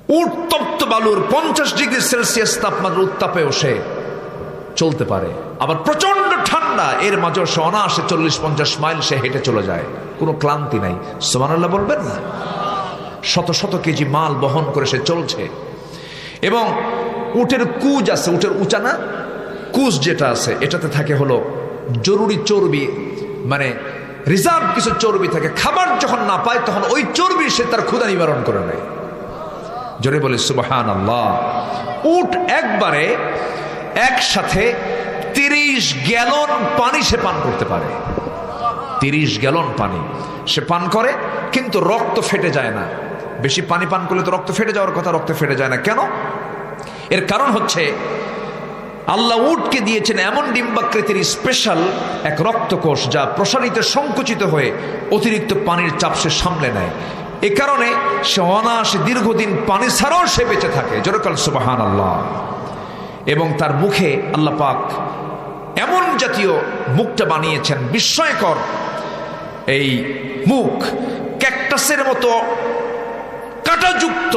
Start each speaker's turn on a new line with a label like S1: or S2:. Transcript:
S1: উট তপ্ত বালুর 50 ডিগ্রি সেলসিয়াস তাপমাত্রার উত্তাপেও সে চলতে পারে, আবার প্রচন্ড ঠান্ডা এর মাঝে সে অনায়াসে 40-50 মাইল সে হেঁটে চলে যায়, কোনো ক্লান্তি নাই। সুবহানাল্লাহ বলবেন না? শত শত কেজি মাল বহন করে সে চলছে। এবং উটের কুজ আছে, উটের উচানা কুজ যেটা আছে, এটাতে থাকে হলো জরুরি চর্বি, মানে রিজার্ভ কিছু চর্বি থাকে। খাবার যখন না পায় তখন ওই চর্বি সে তার ক্ষুধা নিবারণ করে নেয়। জোরে বলে সুবহানাল্লাহ। উট একবারে একসাথে 30 গ্যালন পানি সে পান করতে পারে। 30 গ্যালন পানি সে পান করে, কিন্তু রক্ত ফেটে যায় না। বেশি পানি পান করলে তো রক্ত ফেটে যাওয়ার কথা, রক্ত ফেটে যায় না কেন? এর কারণ হচ্ছে আল্লাহ উটকে দিয়েছেন এমন ডিম্বাকৃতির স্পেশাল এক রক্তকোষ, যা প্রসারিত সংকুচিত হয়ে অতিরিক্ত পানির চাপ সে সামলে নেয়। এ কারণে সে অনায়াসে দীর্ঘদিন পানি ছাড়াও সে বেঁচে থাকে। জোরে বলেন সুবহানাল্লাহ। এবং তার মুখে আল্লাহ পাক এমন জাতীয় মুখটা বানিয়েছেন, বিস্ময়কর এই মুখ, ক্যাকটাসের মতো কাঁটাযুক্ত